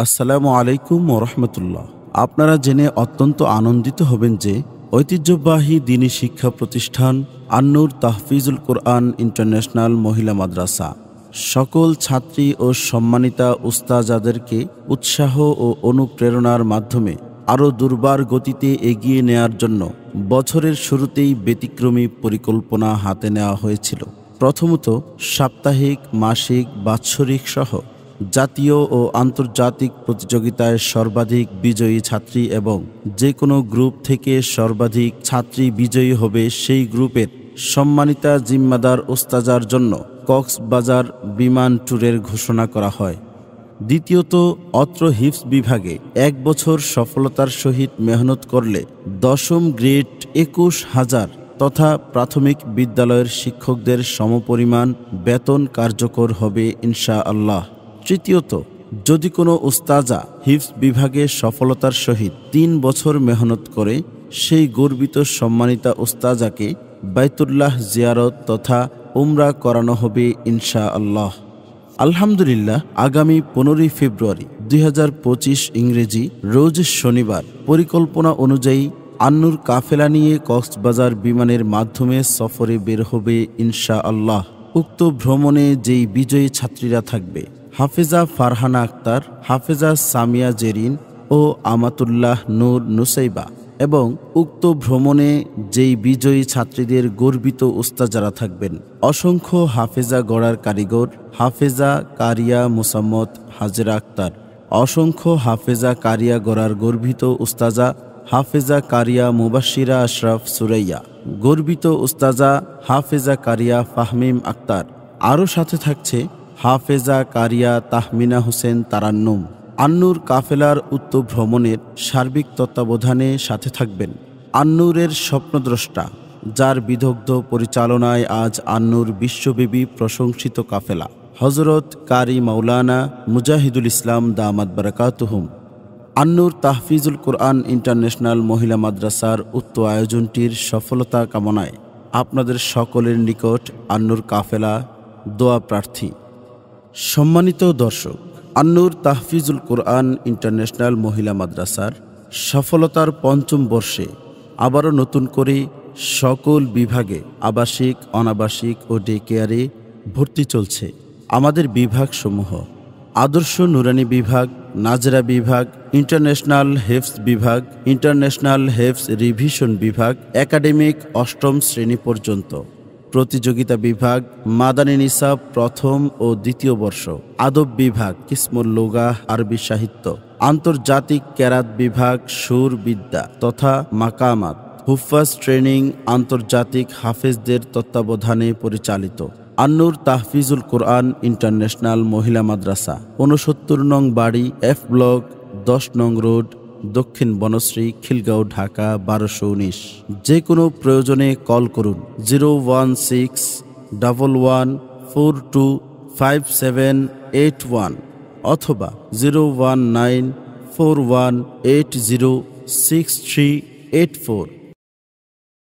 আসসালামু আলাইকুম ওরহমতুল্লাহ। আপনারা জেনে অত্যন্ত আনন্দিত হবেন যে ঐতিহ্যবাহী দ্বীনী শিক্ষা প্রতিষ্ঠান আন-নূর তাহফিজুল কোরআন ইন্টারন্যাশনাল মহিলা মাদ্রাসা সকল ছাত্রী ও সম্মানিতা উস্তাজাদেরকে উৎসাহ ও অনুপ্রেরণার মাধ্যমে আরও দুর্বার গতিতে এগিয়ে নেয়ার জন্য বছরের শুরুতেই ব্যতিক্রমী পরিকল্পনা হাতে নেওয়া হয়েছিল। প্রথমত, সাপ্তাহিক, মাসিক, বাৎসরিক সহ জাতীয় ও আন্তর্জাতিক প্রতিযোগিতায় সর্বাধিক বিজয়ী ছাত্রী এবং যে কোনো গ্রুপ থেকে সর্বাধিক ছাত্রী বিজয়ী হবে সেই গ্রুপের সম্মানিতা জিম্মাদার ওস্তাজার জন্য কক্সবাজার বিমান ট্যুরের ঘোষণা করা হয়। দ্বিতীয়ত, অত্র হিফজ বিভাগে 1 বছর সফলতার সহিত মেহনত করলে 10ম গ্রেড 21,000 তথা প্রাথমিক বিদ্যালয়ের শিক্ষকদের সমপরিমাণ বেতন কার্যকর হবে ইনশাআল্লাহ। তৃতীয়ত, যদি কোনো উস্তাজা হিফজ বিভাগে সফলতার সহিত 3 বছর মেহনত করে সেই গর্বিত সম্মানিতা উস্তাজাকে বাইতুল্লাহ জিয়ারত তথা উমরা করানো হবে ইনশাআল্লাহ। আলহামদুলিল্লাহ, আগামী 15 ফেব্রুয়ারি 2025 ইংরেজি রোজ শনিবার পরিকল্পনা অনুযায়ী আন-নূর কাফেলা নিয়ে কক্সবাজার বিমানের মাধ্যমে সফরে বের হবে ইনশাআল্লাহ। উক্ত ভ্রমণে যেই বিজয়ী ছাত্রীরা থাকবে হাফেজা ফারহানা আক্তার, হাফেজা সামিয়া জেরিন ও আমাতুল্লাহ নূর নুসাইবা এবং উক্ত ভ্রমণে যেই বিজয়ী ছাত্রীদের গর্বিত উস্তাজারা থাকবেন অসংখ্য হাফেজা গড়ার কারিগর হাফেজা কারিয়া মুসাম্মদ হাজেরা আক্তার, অসংখ্য হাফেজা কারিয়া গড়ার গর্বিত উস্তাজা হাফেজা কারিয়া মুবাশশিরা আশরাফ সুরাইয়া, গর্বিত উস্তাজা হাফেজা কারিয়া ফাহমিম আক্তার, আরও সাথে থাকছে হাফেজা কারিয়া তাহমিনা হোসেন তারান্নুম। আন-নূর কাফেলার উক্ত ভ্রমণের সার্বিক তত্ত্বাবধানে সাথে থাকবেন আন-নূরের স্বপ্নদ্রষ্টা, যার বিদগ্ধ পরিচালনায় আজ আন-নূর বিশ্বব্যাপী প্রশংসিত কাফেলা হযরত কারি মাওলানা মুজাহিদুল ইসলাম দামাত বারাকাতুহুম। আন-নূর তাহফিজুল কোরআন ইন্টারন্যাশনাল মহিলা মাদ্রাসার উক্ত আয়োজনটির সফলতা কামনায় আপনাদের সকলের নিকট আন-নূর কাফেলা দোয়া প্রার্থী। সম্মানিত দর্শক, আন-নূর তাহফিজুল কোরআন ইন্টারন্যাশনাল মহিলা মাদ্রাসার সফলতার 5ম বর্ষে আবারও নতুন করে সকল বিভাগে আবাসিক, অনাবাসিক ও ডে কেয়ারে ভর্তি চলছে। আমাদের বিভাগসমূহ: আদর্শ নুরানি বিভাগ, নাজরা বিভাগ, ইন্টারন্যাশনাল হেফজ বিভাগ, ইন্টারন্যাশনাল হেফজ রিভিশন বিভাগ, একাডেমিক 8ম শ্রেণী পর্যন্ত, প্রতিযোগিতা বিভাগ, মাদানী নিসাব 1ম ও 2য় বর্ষ, আদব বিভাগ, কিসমুল লুগাহ আরবি সাহিত্য, আন্তর্জাতিক কেরাত বিভাগ, সুর বিদ্যা তথা মাকামাত, হুফাজ ট্রেনিং আন্তর্জাতিক হাফেজদের তত্ত্বাবধানে পরিচালিত। আন-নূর তাহফিজুল কোরআন ইন্টারন্যাশনাল মহিলা মাদ্রাসা 69 নং বাড়ি, এফ ব্লক, 10 নং রোড, দক্ষিণ বনশ্রী, খিলগাঁও, ঢাকা 1219। যে কোনো প্রয়োজনে কল করুন 01611425781 অথবা 01941806384।